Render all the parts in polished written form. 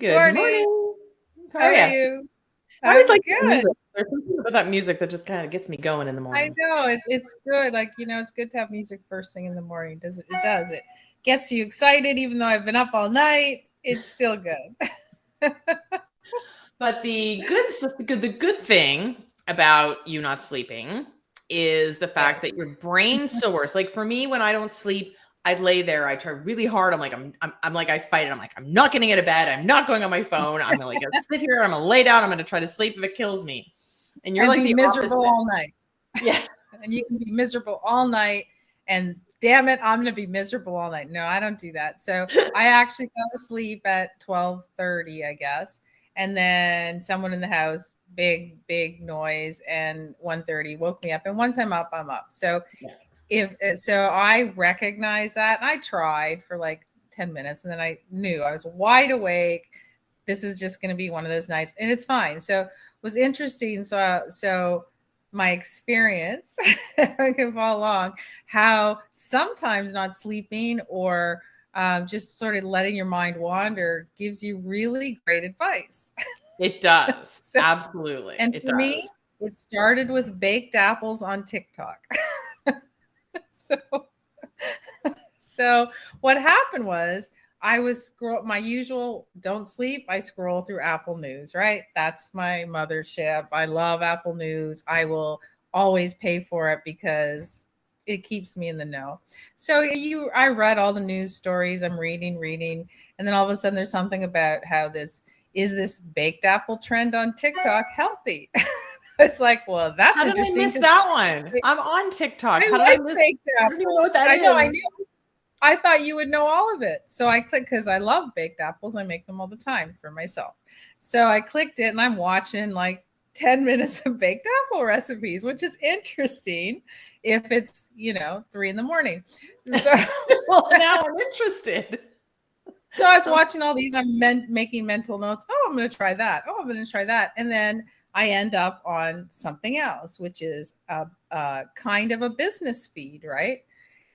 Good Morning. morning. How How are are you? you? I always I'm like that good. music. There's something about that music that just kind of gets me going in the I morning. know it's good. It's good to have music first thing in the morning. Does it? It does. It gets you excited, even though I've been up all night. It's still good. But the good thing about you not sleeping is the Yeah. fact that your brain still works. Like for me, when I don't sleep, I lay there. I try really hard. I'm like I fight it. I'm like I'm not getting out of bed. I'm not going on my phone. I'm like gonna sit here. I'm gonna lay down. I'm gonna try to sleep if it kills me. And you're And like be the miserable opposite. all night. Yeah. And you can be miserable all night. And damn it, I'm gonna be miserable all night. No, I don't do that. So I actually fell asleep at 12:30, I guess. And then someone in the house, big noise, and 1:30 woke me up. And once I'm up, I'm up. So Yeah. if so I recognized that, and I tried for like 10 minutes, and then I knew I was wide awake. This is just going to be one of those nights, and it's fine. So it was interesting. So my experience I can follow along how sometimes not sleeping or just sort of letting your mind wander gives you really great advice. It does. So, Absolutely. and It for me, does. it started with baked apples on TikTok. So so what happened was I was scroll my usual don't sleep. I scroll through Apple News, right? That's my mothership. I love Apple News. I will always pay for it because it keeps me in the know. So I read all the news stories. I'm reading, and then all of a sudden there's something about how this baked apple trend on TikTok healthy. It's like, well, that's How did I interesting miss because that one? I'm on TikTok. I How did I like miss baked I don't even know what apples. that I know. I is. knew. I thought you would know all of it. So I clicked because I love baked apples. I make them all the time for myself. So I clicked it and I'm watching like 10 minutes of baked apple recipes, which is interesting if it's, 3 in the morning. So Well, now I'm interested. so I was Sounds watching all these. I'm making mental notes. Oh, I'm going to try that. Oh, I'm going to try that. And then I end up on something else, which is a kind of a business feed, right?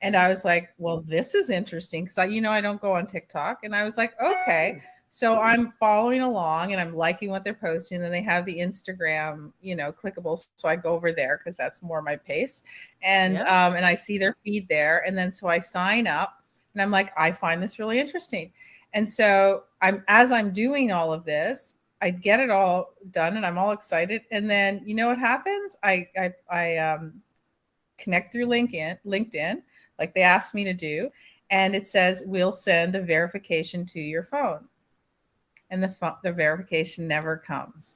And I was like, well, this is interesting because I don't go on TikTok. And I was like, okay. So I'm following along and I'm liking what they're posting. And they have the Instagram, clickable. So I go over there because that's more my pace. yeah. And I see their feed there. And then so I sign up and I'm like, I find this really interesting. And so as I'm doing all of this, I get it all done and I'm all excited. And then you know what happens? I connect through LinkedIn, like they asked me to do, and it says we'll send a verification to your phone, and the verification never comes.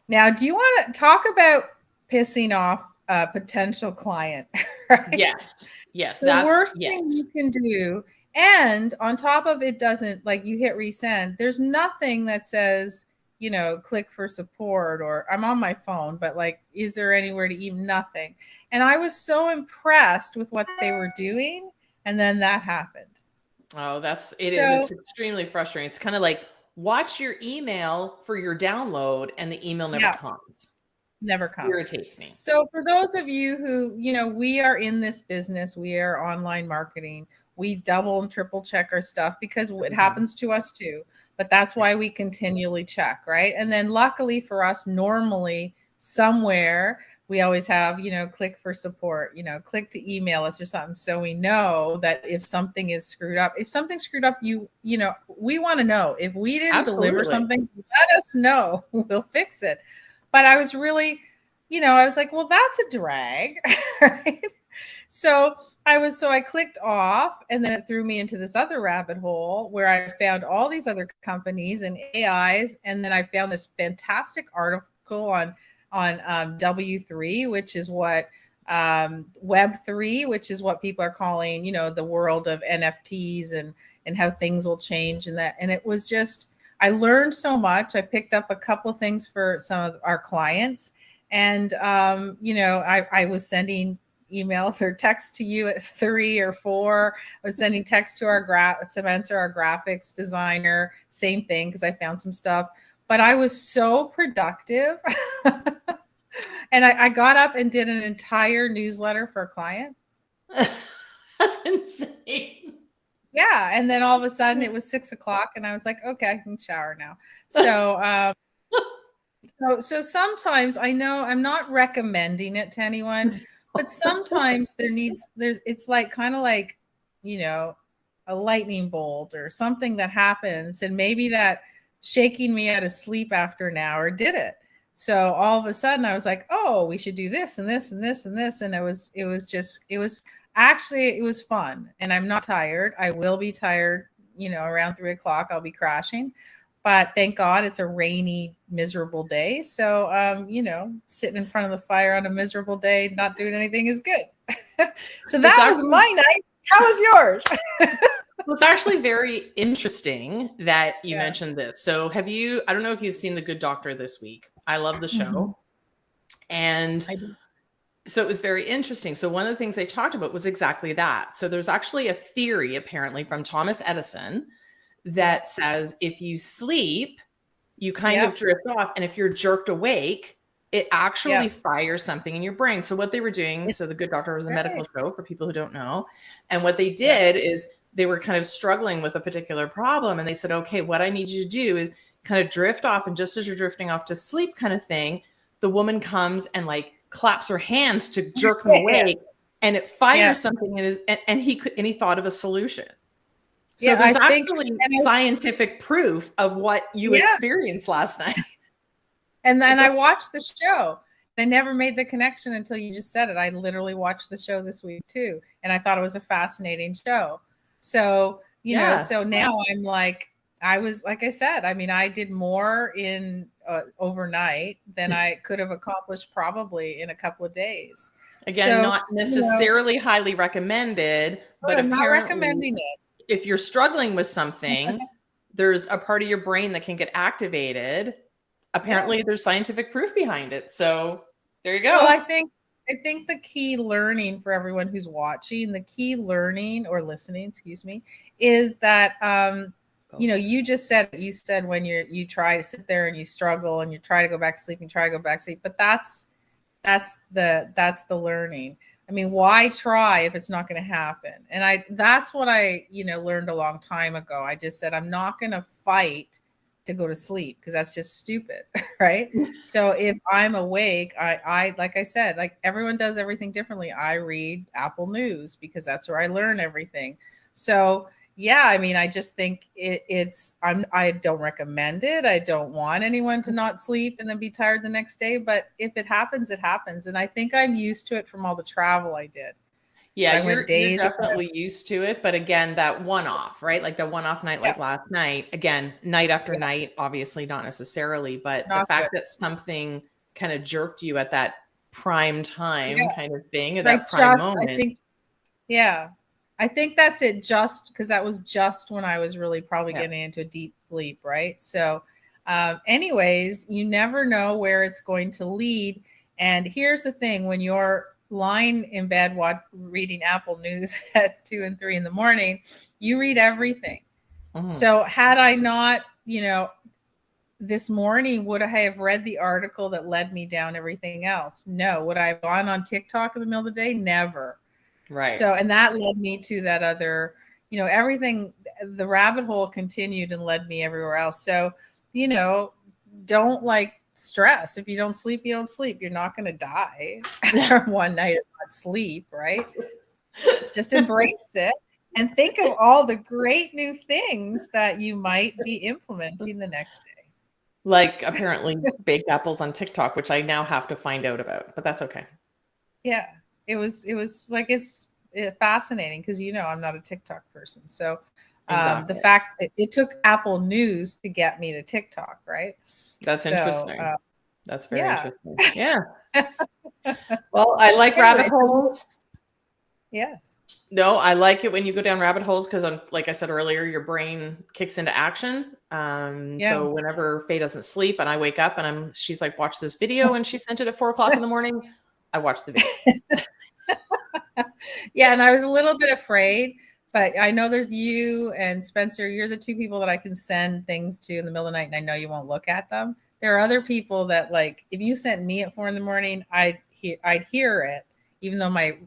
Now, do you want to talk about pissing off a potential client? Right, Yes. Yes. the That's worst yes. thing you can do. And on top of it, doesn't like you hit resend, there's nothing that says, click for support or I'm on my phone, but like, is there anywhere to even nothing? And I was so impressed with what they were doing. And then that happened. Oh, that's it is. So, It's extremely frustrating. It's kind of like watch your email for your download and the email never yeah, comes. never comes. Irritates me. So for those of you who, we are in this business, we are online marketing. We double and triple check our stuff because it Mhm. happens to us too. But that's why we continually check, right? And then luckily for us, normally somewhere we always have, click for support, click to email us or something. So we know that if something is screwed up, if something's screwed up, we want to know. If we didn't deliver Absolutely. something, let us know. We'll fix it. But I was really, I was like, well, that's a drag, right? So I clicked off and then it threw me into this other rabbit hole where I found all these other companies and AIs. And then I found this fantastic article on W3, which is what Web3, which is what people are calling, the world of NFTs and how things will change and that. And it was just, I learned so much. I picked up a couple of things for some of our clients. And, I was sending emails or text to you at 3 or 4. I was sending text to Spencer, our graphics designer, same thing, because I found some stuff. But I was so productive. And I got up and did an entire newsletter for a client. That's insane. Yeah. And then all of a sudden it was 6 o'clock and I was like, okay, I can shower now. So, so sometimes I know I'm not recommending it to anyone, but sometimes it's like kind of like, you know, a lightning bolt or something that happens. And maybe that shaking me out of sleep after an hour did it. So all of a sudden I was like, oh, we should do this and this and this and this. And it was fun. And I'm not tired. I will be tired, around 3 o'clock. I'll be crashing. But thank God it's a rainy, miserable day. So, sitting in front of the fire on a miserable day, not doing anything is good. So that was my night. How was yours? Well, it's actually very interesting that you mentioned this. So I don't know if you've seen The Good Doctor this week. I love the show. Mm-hmm. And so it was very interesting. So one of the things they talked about was exactly that. So there's actually a theory apparently from Thomas Edison that says if you sleep, you kind of drift off. And if you're jerked awake, it actually fires something in your brain. So what they were doing, so The Good Doctor was a medical show for people who don't know. And what they did is they were kind of struggling with a particular problem. And they said, okay, what I need you to do is kind of drift off. And just as you're drifting off to sleep kind of thing, the woman comes and like claps her hands to jerk them awake. And it fires something in his, and he thought of a solution. So there's actually scientific proof of what you experienced last night. And then I watched the show. I never made the connection until you just said it. I literally watched the show this week too. And I thought it was a fascinating show. So, so now I'm like, like I said, I mean, I did more in overnight than I could have accomplished probably in a couple of days. Again, not necessarily highly recommended, but I'm not recommending it. If you're struggling with something, there's a part of your brain that can get activated. Apparently there's scientific proof behind it. So there you go. Well, I think the key learning for everyone who's watching, the key learning or listening, excuse me, is that, you just said, when you try to sit there and you struggle and you try to go back to sleep and try to go back to sleep, but that's the learning. I mean, why try if it's not going to happen? And that's what I, learned a long time ago. I just said, I'm not going to fight to go to sleep because that's just stupid. Right. So if I'm awake, I, like I said, like everyone does everything differently. I read Apple News because that's where I learn everything. So yeah, I mean, I just think I don't recommend it. I don't want anyone to not sleep and then be tired the next day. But if it happens, it happens. And I think I'm used to it from all the travel I did. Yeah, you're definitely used to it. But again, that one-off, right? Like the one-off night, like last night, again, night after night, obviously not necessarily, but the fact that something kind of jerked you at that prime time kind of thing, at that prime moment. I think that's it, just because that was just when I was really probably getting into a deep sleep, right? So anyways, you never know where it's going to lead. And here's the thing, when you're lying in bed reading Apple News at 2 and 3 in the morning, you read everything. So had I not, this morning, would I have read the article that led me down everything else? No. Would I have gone on TikTok in the middle of the day? Never. Right. So, and that led me to that other, everything, the rabbit hole continued and led me everywhere else. So, don't stress. If you don't sleep, you don't sleep. You're not going to die one night of not sleep, right? Just embrace it and think of all the great new things that you might be implementing the next day. Like apparently baked apples on TikTok, which I now have to find out about, but that's okay. Yeah. It was like, it's fascinating because, I'm not a TikTok person. So the fact that it took Apple News to get me to TikTok, right? That's interesting. That's very interesting. Yeah. Well, I like rabbit holes. Yes. No, I like it when you go down rabbit holes because, like I said earlier, your brain kicks into action. So whenever Faye doesn't sleep and I wake up and she's like, watch this video, and she sent it at 4 o'clock in the morning, I watched the video. Yeah, and I was a little bit afraid, but I know there's you and Spencer. You're the two people that I can send things to in the middle of the night, and I know you won't look at them. There are other people that, like, if you sent me at 4 in the morning, I'd hear it, even though my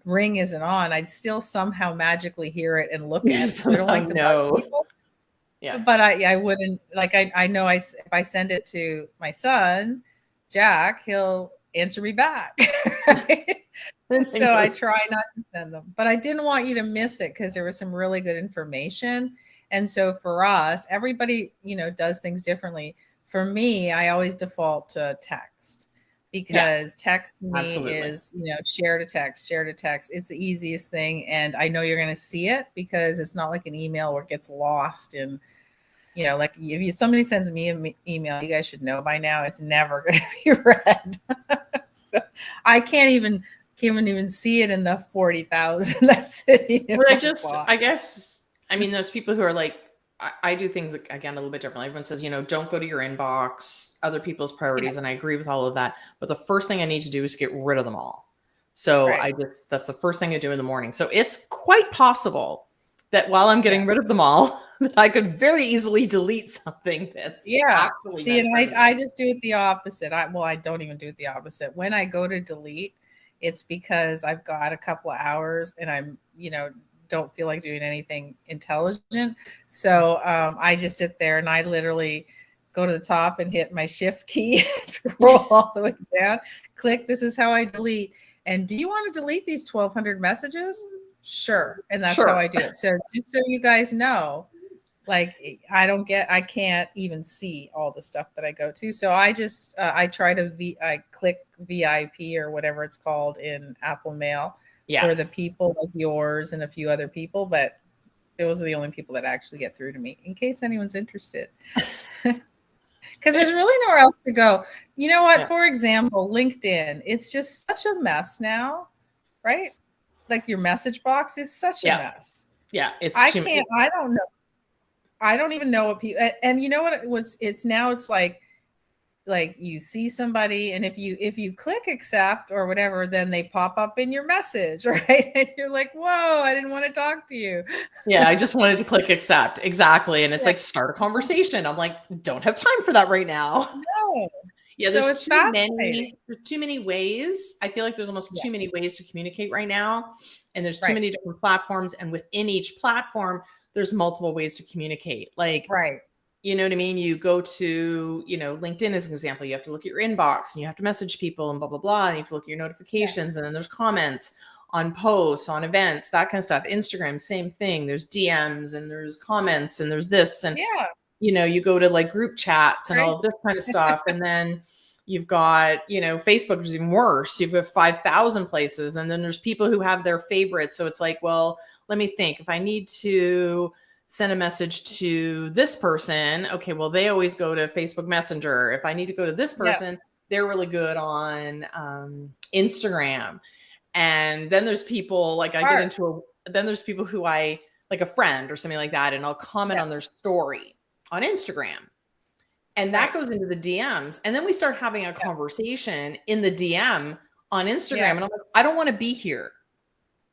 ring isn't on, I'd still somehow magically hear it and look at it. So I don't I like to bug know. people. Yeah. But I wouldn't like, I know if I send it to my son, Jack, he'll answer me back. Right? I So I know. try not to send them, but I didn't want you to miss it because there was some really good information. And so for us, everybody, does things differently. For me, I always default to text Yeah, because text to me absolutely. is, share to text, share to text. It's the easiest thing. And I know you're going to see it because it's not like an email where it gets lost in, like if somebody sends me an email, you guys should know by now, it's never going to be read. So I can't even see it in the 40,000 that's sitting in But my box. I guess, I mean, those people who are like, I do things again a little bit differently. Everyone says, don't go to your inbox, other people's Yeah, priorities, and I agree with all of that. But the first thing I need to do is get rid of them all. So right. that's the first thing I do in the morning. So it's quite possible that while I'm Yeah. getting rid of them all, that I could very easily delete something that's Yeah. actually See, meant and for I me. just do it the opposite. I don't even do it the opposite. When I go to delete, it's because I've got a couple of hours and I'm, don't feel like doing anything intelligent. So I just sit there and I literally go to the top and hit my shift key, scroll all the way down, click, this is how I delete. And do you want to delete these 1,200 messages? Sure. And that's how Sure. I do it. So just so you guys know, like I can't even see all the stuff that I go to. So I just I try to I click VIP or whatever it's called in Apple Mail Yeah. for the people like yours and a few other people, but those are the only people that actually get through to me, in case anyone's interested. Because there's really nowhere else to go. You know what? Yeah. For example, LinkedIn, it's just such a mess now, right? Like your message box is such a Yeah. mess. Yeah. It's too many. I don't know. I don't even know what people, and you know what it was, it's now it's like you see somebody and if you click accept or whatever, then they pop up in your message, right? And you're like, whoa, I didn't want to talk to you. Yeah, I just wanted to click accept. Exactly. And it's Yeah, like, start a conversation. I'm like, don't have time for that right now. no. Yeah, So it's fascinating. there's too many ways. I feel like there's almost Yeah, too many ways to communicate right now. And there's too right, many different platforms. And within each platform, there's multiple ways to communicate. Like, right. you know what I mean? You go to, LinkedIn as an example, you have to look at your inbox and you have to message people and blah, blah, blah. And you have to look at your Yeah, notifications and then there's comments on posts, on events, that kind of stuff. Instagram, same thing. There's DMs and there's comments and there's this. And, yeah, you go to like group chats and all crazy. of this kind of stuff. And then you've got, Facebook, which is even worse. You've got 5,000 places. And then there's people who have their favorites. So it's like, well, let me think. If I need to send a message to this person, okay, well, they always go to Facebook Messenger. If I need to go to this Yeah, person, they're really good on Instagram. And then there's people like hard. then there's people who I like, a friend or something like that, and I'll comment Yeah, on their story on Instagram. And that right. goes into the DMs. And then we start having a Yeah, conversation in the DM on Instagram. yeah, And I'm like, I don't want to be here.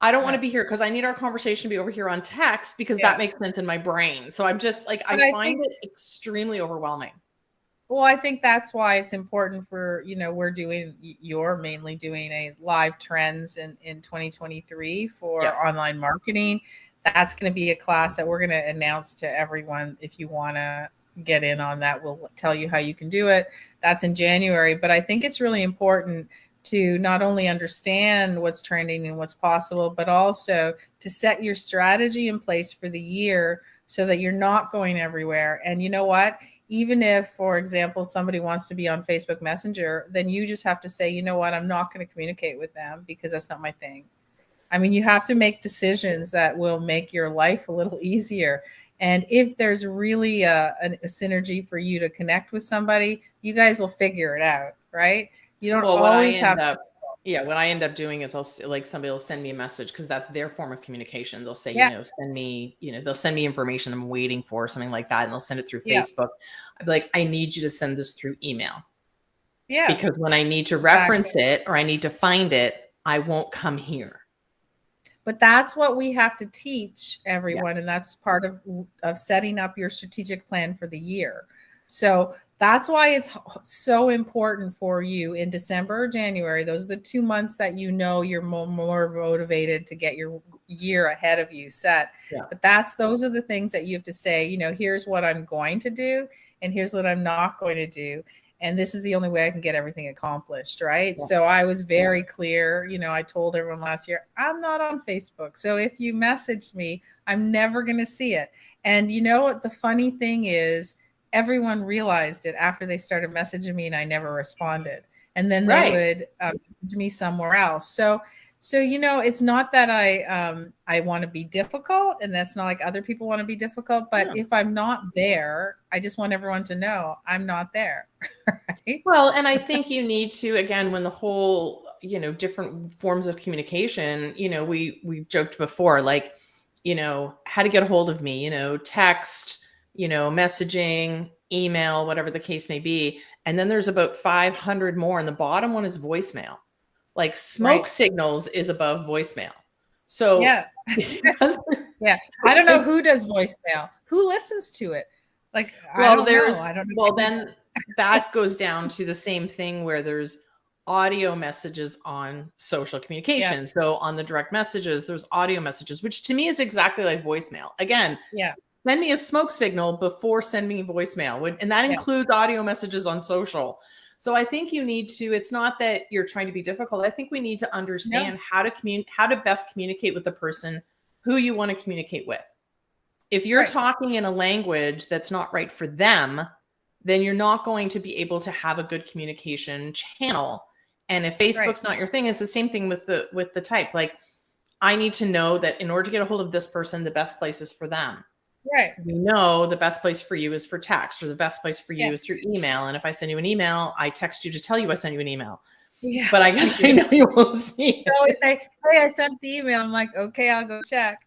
I don't want to no, be here because I need our conversation to be over here on text because yeah. that makes sense in my brain. So I'm just like, I But I find think, it extremely overwhelming. well, I think that's why it's important for, you're mainly doing a live trends in 2023 Yeah. for online marketing. That's going to be a class that we're going to announce to everyone. If you want to get in on that, we'll tell you how you can do it. That's in January. But I think it's really important to not only understand what's trending and what's possible, but also to set your strategy in place for the year so that you're not going everywhere. And you know what? Even if, for example, somebody wants to be on Facebook Messenger, then you just have to say, you know what, I'm not going to communicate with them because that's not my thing. I mean, you have to make decisions that will make your life a little easier. And if there's really a synergy for you to connect with somebody, you guys will figure it out, right? You don't Well, always have to. what I end up doing is like somebody will send me a message because that's their form of communication. They'll say, Yeah, send me, they'll send me information I'm waiting for, something like that, and they'll send it through yeah, Facebook. I'd be like, I need you to send this through email yeah, because when I need to exactly. reference it or I need to find it, I won't come here. But that's what we have to teach Yeah. everyone, and that's part of setting up your strategic plan for the year. So that's why it's so important for you in December or January. Those are the 2 months that you're more motivated to get your year ahead of you set. Yeah. But those are the things that you have to say, here's what I'm going to do and here's what I'm not going to do. And this is the only way I can get everything accomplished, right? Yeah. So I was very clear. I told everyone last year, I'm not on Facebook. So if you message me, I'm never going to see it. And you know what the funny thing is? Everyone realized it after they started messaging me and I never responded. And then they would message me somewhere else. So it's not that I want to be difficult, and that's not like other people want to be difficult, but if I'm not there, I just want everyone to know I'm not there. Right? Well, and I think you need to, again, when the whole, different forms of communication, we've joked before, like, how to get a hold of me, text, messaging, email, whatever the case may be. And then there's about 500 more. And the bottom one is voicemail. Like smoke signals is above voicemail. So yeah. Yeah. I don't know who does voicemail. Who listens to it? Like, well, I don't know. Well, then that goes down to the same thing where there's audio messages on social communication. Yeah. So on the direct messages, there's audio messages, which to me is exactly like voicemail. Again, send me a smoke signal before sending me voicemail. And that includes audio messages on social. So I think you need to, it's not that you're trying to be difficult. I think we need to understand how to best communicate with the person who you want to communicate with. If you're talking in a language that's not right for them, then you're not going to be able to have a good communication channel. And if Facebook's not your thing, it's the same thing with the type. Like, I need to know that in order to get a hold of this person, the best place is for them. Right. We know the best place for you is for text, or the best place for you is through email. And if I send you an email, I text you to tell you I sent you an email. Yeah, but I guess I know you won't see it. I always say, hey, I sent the email. I'm like, okay, I'll go check.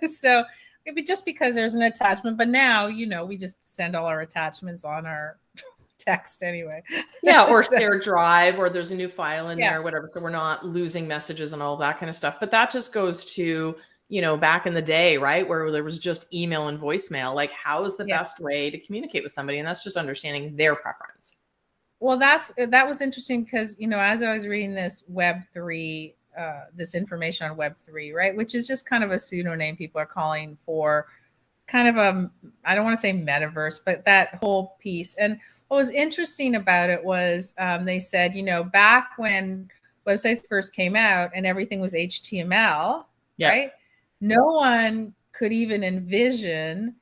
So maybe just because there's an attachment, but now, we just send all our attachments on our text anyway. Yeah, or share drive, or there's a new file in there, or whatever. So we're not losing messages and all that kind of stuff. But that just goes to, back in the day, right, where there was just email and voicemail. Like, how is the best way to communicate with somebody? And that's just understanding their preference. Well, that was interesting because, as I was reading this Web3, this information on Web3, right, which is just kind of a pseudonym people are calling for kind of I don't want to say metaverse, but that whole piece. And what was interesting about it was they said, back when websites first came out and everything was HTML, right? No one could even envision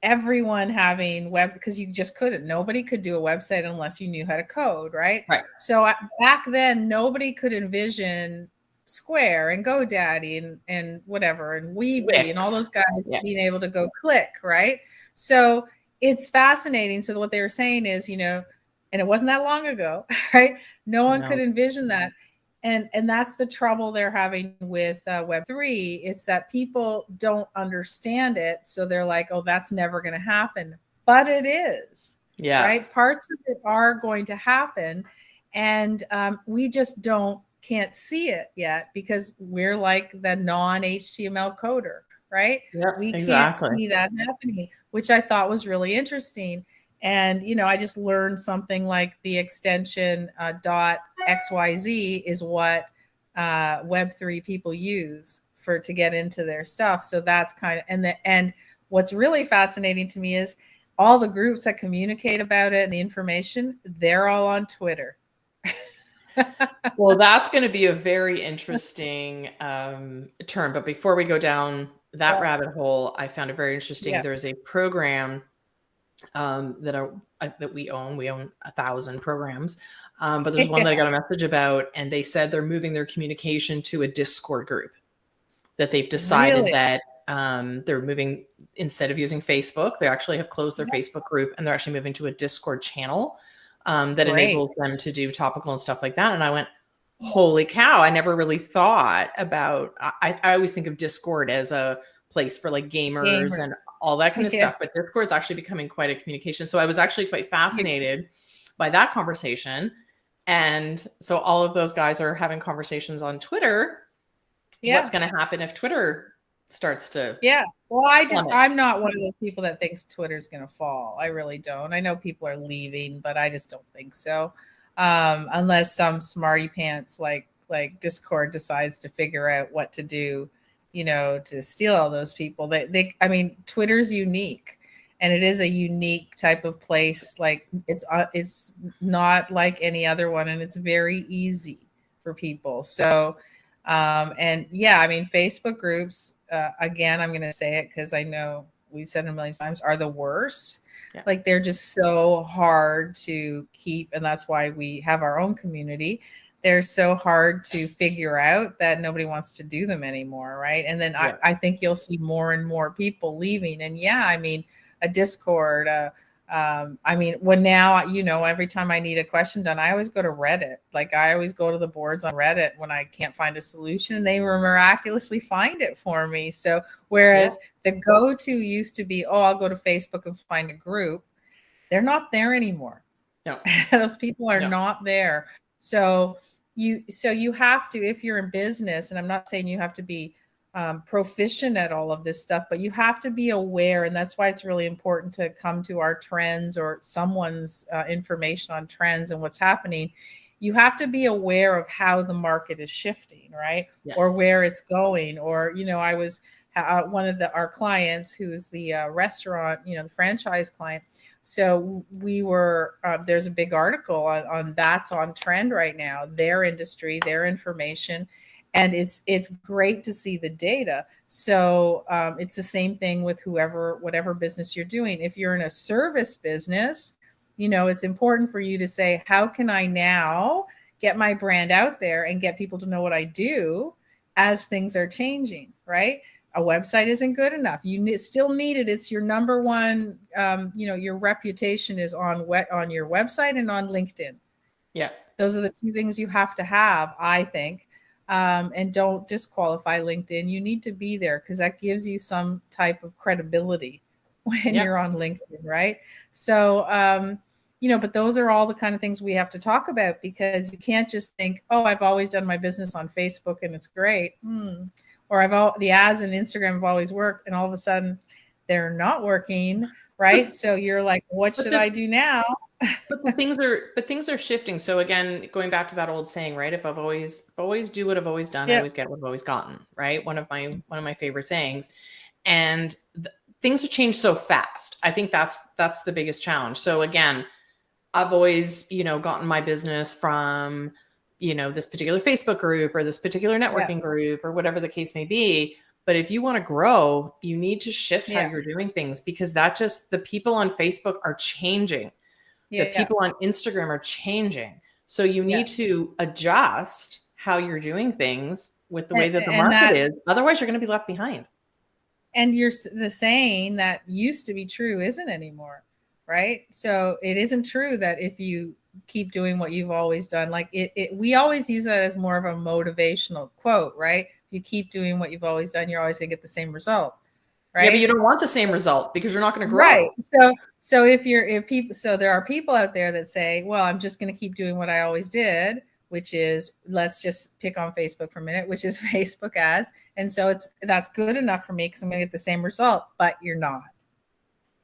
everyone having web, because you just couldn't. Nobody could do a website unless you knew how to code, right? So back then, nobody could envision Square and GoDaddy and whatever, and Weebly and all those guys being able to go click, right? So it's fascinating. So what they were saying is, and it wasn't that long ago, right? No one could envision that. And that's the trouble they're having with Web3. It's that people don't understand it. So they're like, oh, that's never going to happen. But it is. Yeah. Right? Parts of it are going to happen. And we just can't see it yet because we're like the non-HTML coder, right? Yep, we can't see that happening, which I thought was really interesting. And, I just learned something like the extension .xyz is what Web3 people use to get into their stuff. So that's kind of, and what's really fascinating to me is all the groups that communicate about it and the information, they're all on Twitter. Well, that's going to be a very interesting term. But before we go down that rabbit hole, I found it very interesting. There's a program that we own. We own 1,000 programs. But there's one that I got a message about, and they said they're moving their communication to a Discord group, that they've decided that they're moving, instead of using Facebook, they actually have closed their Facebook group, and they're actually moving to a Discord channel that enables them to do topical and stuff like that. And I went, holy cow, I never really thought about, I always think of Discord as a place for like gamers and all that kind of stuff, but Discord's actually becoming quite a communication. So I was actually quite fascinated by that conversation. And so all of those guys are having conversations on Twitter. What's going to happen if Twitter starts to Well, plummet. I'm not one of those people that thinks Twitter's going to fall. I really don't. I know people are leaving, but I just don't think so. Unless some smarty pants like Discord decides to figure out what to do, to steal all those people. I mean, Twitter's unique, and it is a unique type of place. Like it's not like any other one, and it's very easy for people. So and yeah, I mean, Facebook groups, again, I'm going to say it because I know we've said it a million times, are the worst. Yeah. Like they're just so hard to keep. And that's why we have our own community. They're so hard to figure out that nobody wants to do them anymore. Right. And then Yeah. I think you'll see more and more people leaving. And yeah, I mean, a Discord, I mean, when now, every time I need a question done, I always go to Reddit. Like I always go to the boards on Reddit when I can't find a solution. They will miraculously find it for me. So whereas the go-to used to be, oh, I'll go to Facebook and find a group. They're not there anymore. No. Those people are not there. So you have to, if you're in business, and I'm not saying you have to be proficient at all of this stuff, but you have to be aware. And that's why it's really important to come to our trends or someone's information on trends and what's happening. You have to be aware of how the market is shifting, right? Yeah. Or where it's going. Or, I was one of our clients who's the restaurant, the franchise client. So we were, there's a big article on that's on trend right now, their industry, their information. And it's great to see the data. So it's the same thing with whatever business you're doing. If you're in a service business, it's important for you to say, how can I now get my brand out there and get people to know what I do as things are changing, right? A website isn't good enough. You still need it. It's your number one, your reputation is on your website and on LinkedIn. Yeah. Those are the two things you have to have, I think. And don't disqualify LinkedIn. You need to be there because that gives you some type of credibility when you're on LinkedIn, right? So, but those are all the kind of things we have to talk about, because you can't just think, oh, I've always done my business on Facebook and it's great. Or the ads and Instagram have always worked, and all of a sudden they're not working, right? So you're like, what should I do now? But things are shifting. So again, going back to that old saying, right? If I've always do what I've always done, I always get what I've always gotten, right? One of my favorite sayings. And things have changed so fast. I think that's the biggest challenge. So again, I've always, gotten my business from, this particular Facebook group or this particular networking group or whatever the case may be. But if you want to grow, you need to shift how you're doing things, because the people on Facebook are changing. The people on Instagram are changing. So you need to adjust how you're doing things with the way that the market is. Otherwise, you're going to be left behind. And the saying that used to be true isn't anymore, right? So it isn't true that if you keep doing what you've always done, like we always use that as more of a motivational quote, right? If you keep doing what you've always done, you're always going to get the same result. Right? Yeah, but you don't want the same result because you're not going to grow. Right. So there are people out there that say, well, I'm just going to keep doing what I always did, which is, let's just pick on Facebook for a minute, which is Facebook ads. And so that's good enough for me because I'm going to get the same result, but you're not.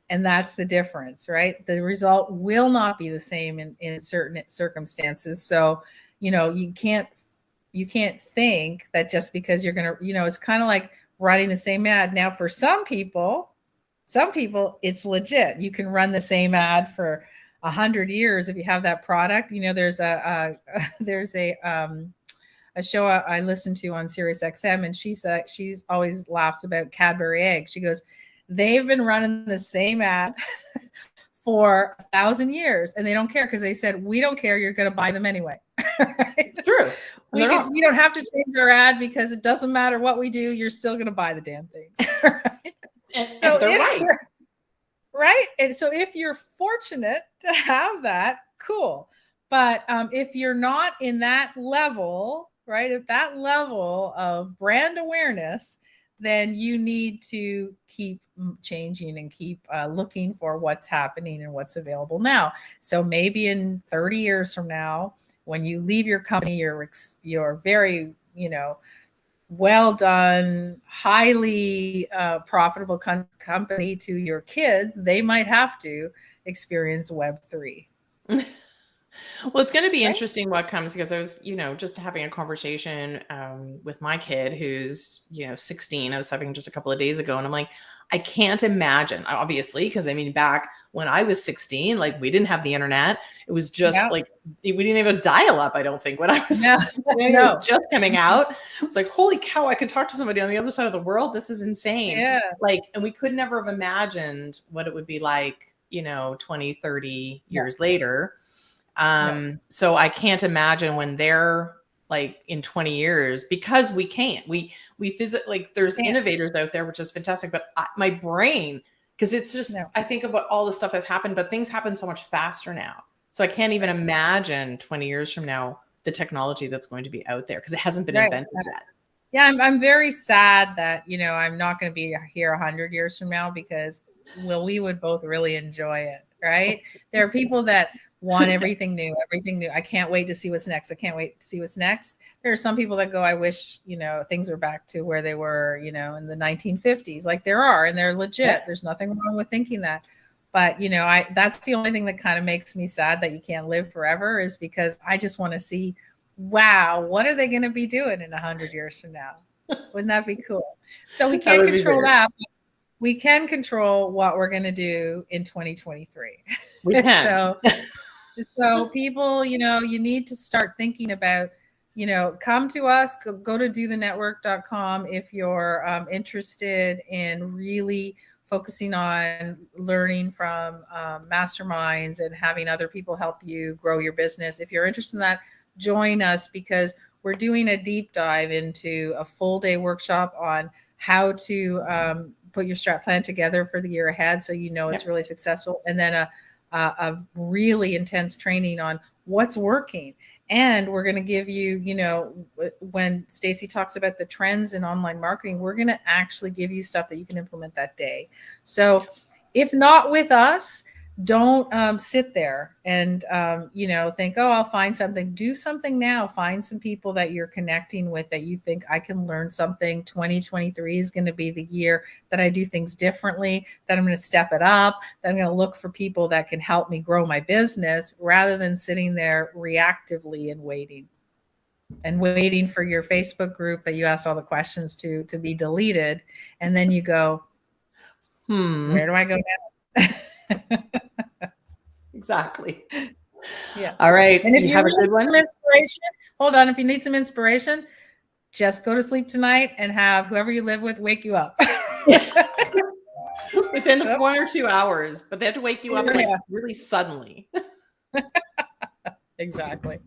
And that's the difference, right? The result will not be the same in certain circumstances. So, you can't think that just because you're going to, it's kind of like running the same ad. Now, for some people, it's legit. You can run the same ad for 100 years if you have that product. There's a show I listen to on Sirius XM, and she's always laughs about Cadbury eggs. She goes, they've been running the same ad for 1,000 years, and they don't care because they said, we don't care. You're going to buy them anyway. Right? It's true. We don't have to change our ad because it doesn't matter what we do. You're still going to buy the damn things. Right? And they're right. Right. And so if you're fortunate to have that, cool. But if you're not in that level, right, at that level of brand awareness, then you need to keep changing and keep looking for what's happening and what's available now. So maybe in 30 years from now, when you leave your company, you're very, well done, highly profitable company to your kids, they might have to experience Web3. Well, it's going to be Right? interesting what comes, because I was, just having a conversation with my kid who's, 16. I was having just a couple of days ago, and I'm like, I can't imagine, obviously, because I mean, back when I was 16, like we didn't have the internet. It was just Yeah. like we didn't even have dial up. I don't think when I was No, 16, it no. was just coming out. It's like, holy cow, I could talk to somebody on the other side of the world. This is insane. Yeah. Like, and we could never have imagined what it would be like, 20, 30 No. years later. No. So I can't imagine when they're like in 20 years, because we can't, we visit, like there's Can't. innovators out there, which is fantastic, but my brain, because it's just, No. I think about all the stuff that's happened, but things happen so much faster now. So I can't even imagine 20 years from now, the technology that's going to be out there, because it hasn't been invented yet. Yeah, I'm very sad that, I'm not going to be here 100 years from now, because, well, we would both really enjoy it, right? There are people that want everything new, everything new. I can't wait to see what's next. I can't wait to see what's next. There are some people that go, I wish, things were back to where they were, in the 1950s. Like there are, and they're legit. Yeah. There's nothing wrong with thinking that. But, that's the only thing that kind of makes me sad that you can't live forever, is because I just want to see, wow, what are they going to be doing in 100 years from now? Wouldn't that be cool? So we can't control that. We can control what we're going to do in 2023. We can. So people, you need to start thinking about, come to us, go to dothenetwork.com if you're interested in really focusing on learning from masterminds and having other people help you grow your business. If you're interested in that, join us, because we're doing a deep dive into a full day workshop on how to put your strat plan together for the year ahead, so it's really successful, and then a really intense training on what's working. And we're going to give you, when Stacy talks about the trends in online marketing, we're going to actually give you stuff that you can implement that day. So if not with us, don't sit there and think, oh, I'll find something. Do something now. Find some people that you're connecting with that you think, I can learn something. 2023 is going to be the year that I do things differently, that I'm going to step it up, that I'm going to look for people that can help me grow my business, rather than sitting there reactively and waiting for your Facebook group that you asked all the questions to be deleted. And then you go, where do I go now? Exactly. Yeah. All right. And if you have a need good one. some inspiration, hold on. If you need some inspiration, just go to sleep tonight and have whoever you live with wake you up. Within 1 or 2 hours, but they have to wake you up like really suddenly. Exactly.